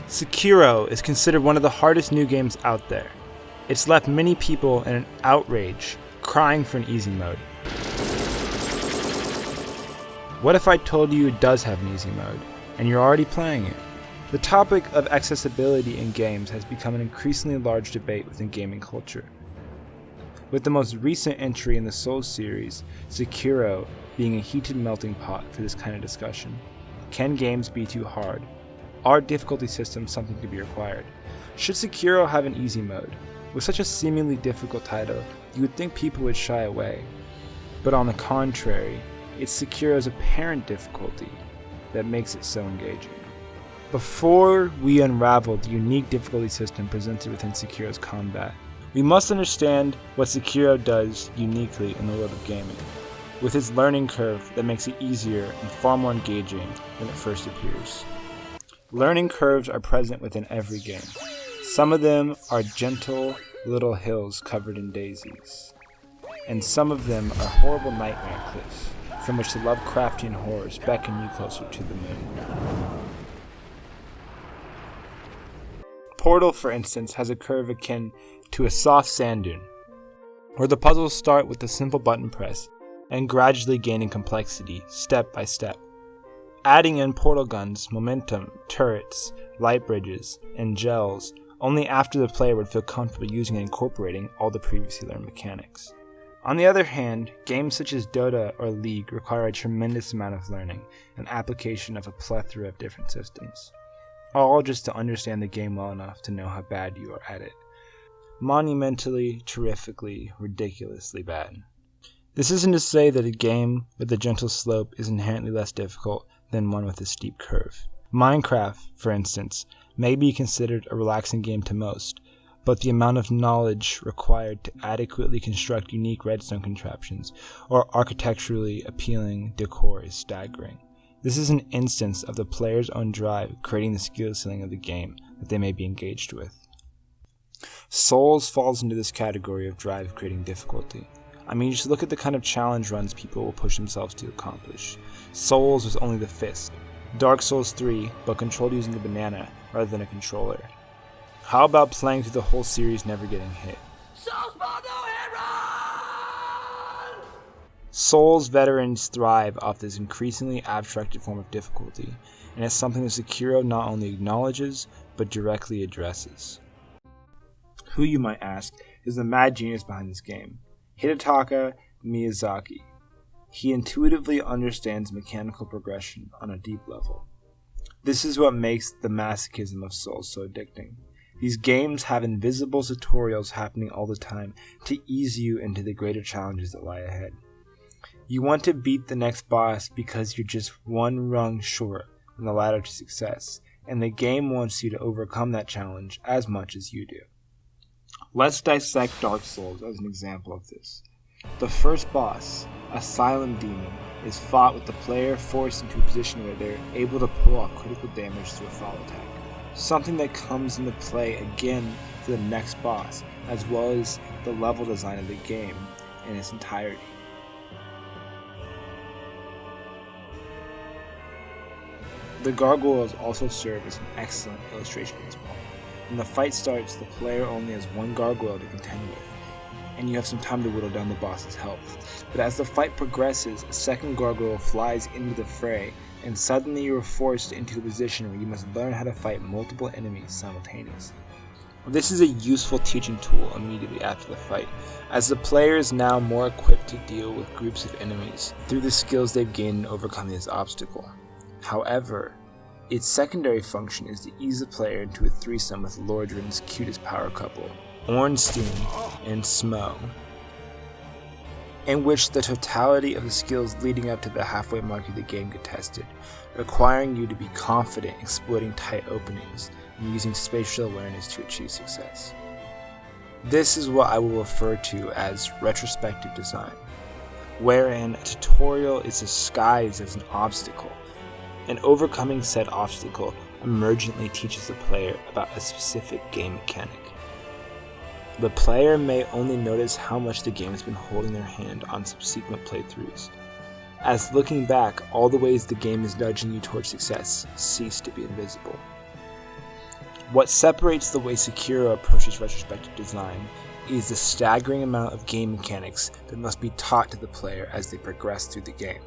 Sekiro is considered one of the hardest new games out there. It's left many people in an outrage, crying for an easy mode. What if I told you it does have an easy mode, and you're already playing it? The topic of accessibility in games has become an increasingly large debate within gaming culture. With the most recent entry in the Souls series, Sekiro, being a heated melting pot for this kind of discussion. Can games be too hard? Are difficulty systems something to be required? Should Sekiro have an easy mode? With such a seemingly difficult title, you would think people would shy away. But on the contrary, it's Sekiro's apparent difficulty that makes it so engaging. Before we unravel the unique difficulty system presented within Sekiro's combat, we must understand what Sekiro does uniquely in the world of gaming, with its learning curve that makes it easier and far more engaging than it first appears. Learning curves are present within every game. Some of them are gentle little hills covered in daisies, and some of them are horrible nightmare cliffs from which the Lovecraftian horrors beckon you closer to the moon. Portal, for instance, has a curve akin to a soft sand dune, where the puzzles start with a simple button press and gradually gain in complexity step by step, adding in portal guns, momentum, turrets, light bridges, and gels only after the player would feel comfortable using and incorporating all the previously learned mechanics. On the other hand, games such as Dota or League require a tremendous amount of learning and application of a plethora of different systems, all just to understand the game well enough to know how bad you are at it. Monumentally, terrifically, ridiculously bad. This isn't to say that a game with a gentle slope is inherently less difficult than one with a steep curve. Minecraft, for instance, may be considered a relaxing game to most, but the amount of knowledge required to adequately construct unique redstone contraptions or architecturally appealing decor is staggering. This is an instance of the player's own drive creating the skill ceiling of the game that they may be engaged with. Souls falls into this category of drive creating difficulty. I mean, just look at the kind of challenge runs people will push themselves to accomplish. Souls was only the fist. Dark Souls 3, but controlled using a banana rather than a controller. How about playing through the whole series never getting hit? Souls veterans thrive off this increasingly abstracted form of difficulty, and it's something that Sekiro not only acknowledges, but directly addresses. Who, you might ask, is the mad genius behind this game? Hidetaka Miyazaki. He intuitively understands mechanical progression on a deep level. This is what makes the masochism of Souls so addicting. These games have invisible tutorials happening all the time to ease you into the greater challenges that lie ahead. You want to beat the next boss because you're just one rung short on the ladder to success, and the game wants you to overcome that challenge as much as you do. Let's dissect Dark Souls as an example of this. The first boss, Asylum Demon, is fought with the player forced into a position where they're able to pull off critical damage through a fall attack. Something that comes into play again for the next boss, as well as the level design of the game in its entirety. The gargoyles also serve as an excellent illustration of this point. When the fight starts, the player only has one gargoyle to contend with, and you have some time to whittle down the boss's health. But as the fight progresses, a second gargoyle flies into the fray, and suddenly you are forced into a position where you must learn how to fight multiple enemies simultaneously. This is a useful teaching tool immediately after the fight, as the player is now more equipped to deal with groups of enemies through the skills they've gained in overcoming this obstacle. However, its secondary function is to ease the player into a threesome with Lordran's cutest power couple, Ornstein and Smo, in which the totality of the skills leading up to the halfway mark of the game get tested, requiring you to be confident exploiting tight openings and using spatial awareness to achieve success. This is what I will refer to as retrospective design, wherein a tutorial is disguised as an obstacle, and overcoming said obstacle emergently teaches the player about a specific game mechanic. The player may only notice how much the game has been holding their hand on subsequent playthroughs, as looking back, all the ways the game is nudging you towards success cease to be invisible. What separates the way Sekiro approaches retrospective design is the staggering amount of game mechanics that must be taught to the player as they progress through the game,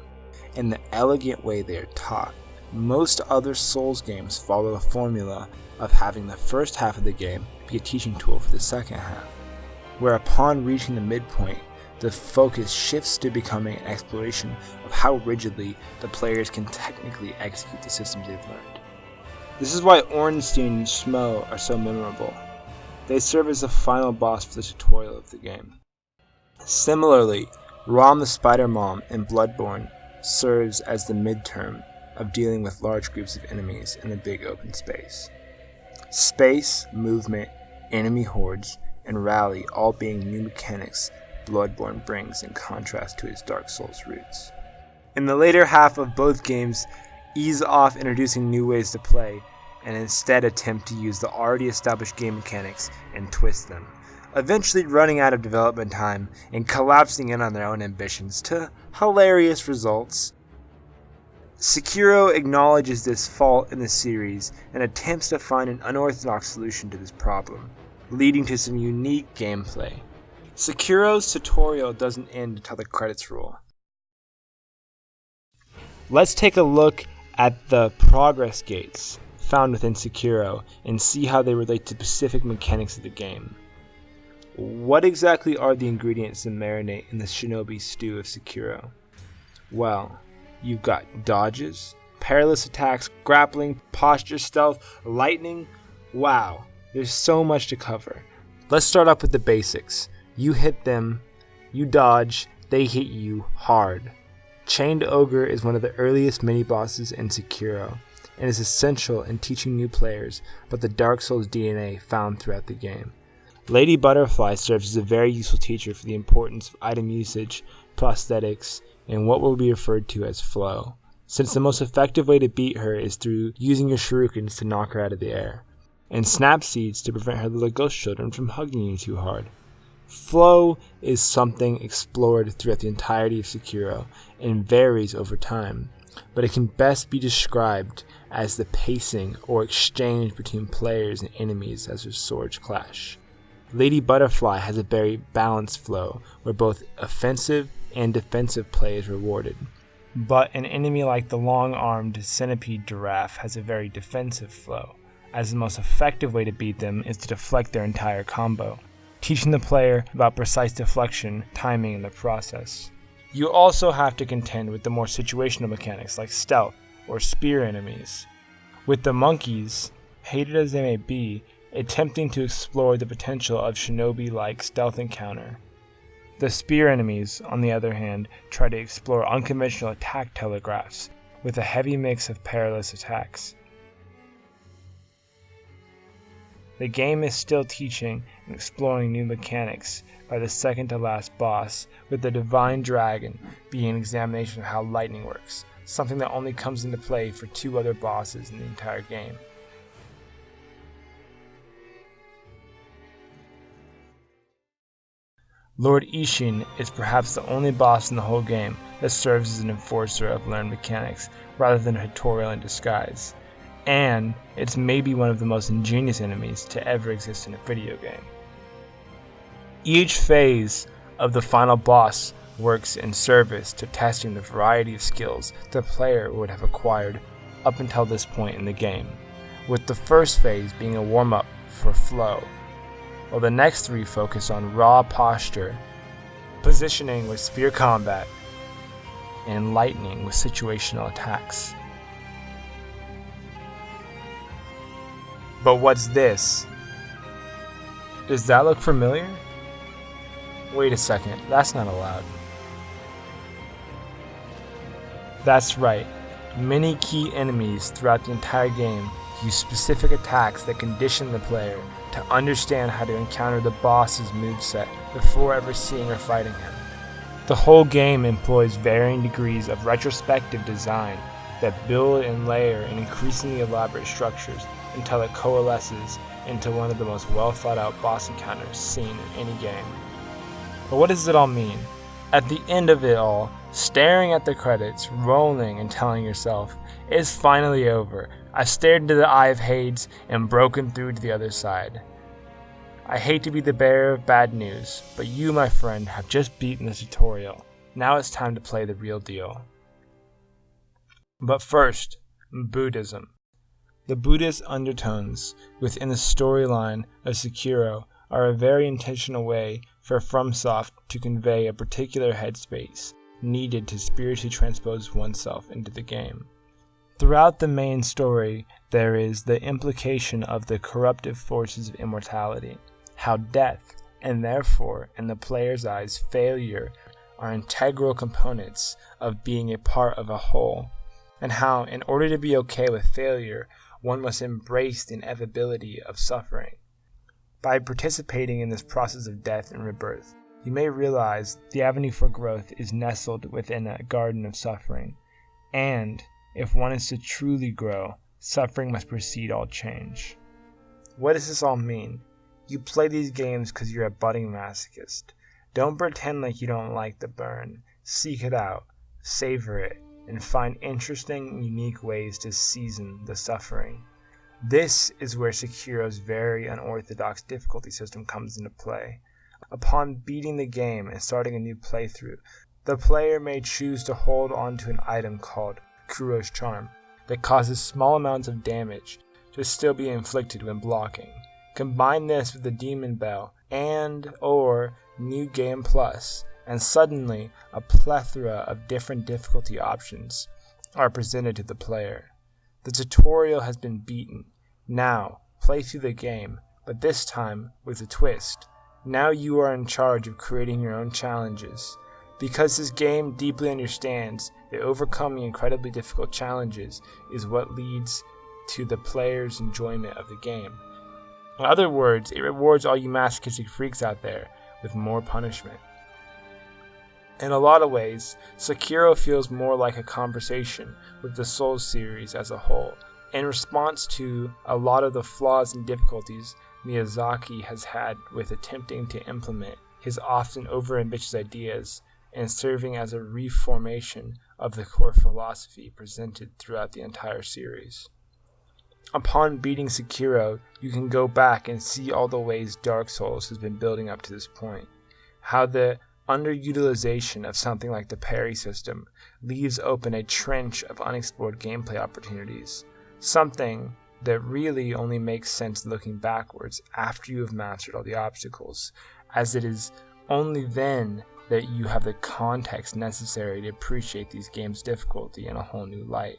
and the elegant way they are taught. Most other Souls games follow a formula of having the first half of the game be a teaching tool for the second half, where upon reaching the midpoint, the focus shifts to becoming an exploration of how rigidly the players can technically execute the systems they've learned. This is why Ornstein and Schmo are so memorable. They serve as the final boss for the tutorial of the game. Similarly, Rom the Spider Mom in Bloodborne serves as the midterm of dealing with large groups of enemies in a big open space. Space, movement, enemy hordes, and rally all being new mechanics Bloodborne brings in contrast to its Dark Souls roots. In the later half of both games, ease off introducing new ways to play, and instead attempt to use the already established game mechanics and twist them, eventually running out of development time and collapsing in on their own ambitions to hilarious results. Sekiro acknowledges this fault in the series and attempts to find an unorthodox solution to this problem, leading to some unique gameplay. Sekiro's tutorial doesn't end until the credits roll. Let's take a look at the progress gates found within Sekiro and see how they relate to specific mechanics of the game. What exactly are the ingredients that marinate in the shinobi stew of Sekiro? Well, you've got dodges, perilous attacks, grappling, posture, stealth, lightning. Wow, there's so much to cover. Let's start off with the basics. You hit them, you dodge, they hit you hard. Chained Ogre is one of the earliest mini-bosses in Sekiro, and is essential in teaching new players about the Dark Souls DNA found throughout the game. Lady Butterfly serves as a very useful teacher for the importance of item usage, prosthetics, and what will be referred to as flow, since the most effective way to beat her is through using your shurikens to knock her out of the air, and snap seeds to prevent her little ghost children from hugging you too hard. Flow is something explored throughout the entirety of Sekiro and varies over time, but it can best be described as the pacing or exchange between players and enemies as their swords clash. Lady Butterfly has a very balanced flow where both offensive and defensive play is rewarded, but an enemy like the long-armed centipede giraffe has a very defensive flow, as the most effective way to beat them is to deflect their entire combo, teaching the player about precise deflection, timing, in the process. You also have to contend with the more situational mechanics like stealth or spear enemies, with the monkeys, hated as they may be, attempting to explore the potential of shinobi-like stealth encounter. The spear enemies, on the other hand, try to explore unconventional attack telegraphs with a heavy mix of perilous attacks. The game is still teaching and exploring new mechanics by the second to last boss, with the Divine Dragon being an examination of how lightning works, something that only comes into play for 2 other bosses in the entire game. Lord Ishin is perhaps the only boss in the whole game that serves as an enforcer of learned mechanics rather than a tutorial in disguise, and it's maybe one of the most ingenious enemies to ever exist in a video game. Each phase of the final boss works in service to testing the variety of skills the player would have acquired up until this point in the game, with the first phase being a warm-up for flow, while the next 3 focus on raw posture, positioning with spear combat, and lightning with situational attacks. But what's this? Does that look familiar? Wait a second, that's not allowed. That's right, many key enemies throughout the entire game use specific attacks that condition the player to understand how to encounter the boss's moveset before ever seeing or fighting him. The whole game employs varying degrees of retrospective design that build and layer in increasingly elaborate structures until it coalesces into one of the most well thought out boss encounters seen in any game. But what does it all mean? At the end of it all, staring at the credits, rolling and telling yourself, "It's finally over. I stared into the eye of Hades and broken through to the other side." I hate to be the bearer of bad news, but you, my friend, have just beaten the tutorial. Now it's time to play the real deal. But first, Buddhism. The Buddhist undertones within the storyline of Sekiro are a very intentional way for FromSoft to convey a particular headspace needed to spiritually transpose oneself into the game. Throughout the main story, there is the implication of the corruptive forces of immortality, how death, and therefore, in the player's eyes, failure, are integral components of being a part of a whole, and how, in order to be okay with failure, one must embrace the inevitability of suffering. By participating in this process of death and rebirth, you may realize the avenue for growth is nestled within a garden of suffering, and if one is to truly grow, suffering must precede all change. What does this all mean? You play these games because you're a budding masochist. Don't pretend like you don't like the burn. Seek it out, savor it, and find interesting, unique ways to season the suffering. This is where Sekiro's very unorthodox difficulty system comes into play. Upon beating the game and starting a new playthrough, the player may choose to hold on to an item called Kuro's Charm that causes small amounts of damage to still be inflicted when blocking. Combine this with the Demon Bell and or New Game Plus, and suddenly a plethora of different difficulty options are presented to the player. The tutorial has been beaten. Now, play through the game, but this time with a twist. Now you are in charge of creating your own challenges. Because this game deeply understands that overcoming incredibly difficult challenges is what leads to the player's enjoyment of the game. In other words, it rewards all you masochistic freaks out there with more punishment. In a lot of ways, Sekiro feels more like a conversation with the Souls series as a whole, in response to a lot of the flaws and difficulties Miyazaki has had with attempting to implement his often overambitious ideas and serving as a reformation of the core philosophy presented throughout the entire series. Upon beating Sekiro, you can go back and see all the ways Dark Souls has been building up to this point, how the underutilization of something like the parry system leaves open a trench of unexplored gameplay opportunities, something that really only makes sense looking backwards after you have mastered all the obstacles, as it is only then that you have the context necessary to appreciate these games' difficulty in a whole new light.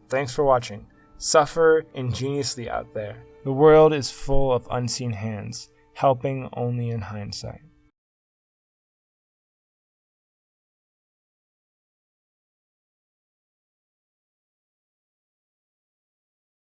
Thanks for watching. Suffer ingeniously out there. The world is full of unseen hands, helping only in hindsight.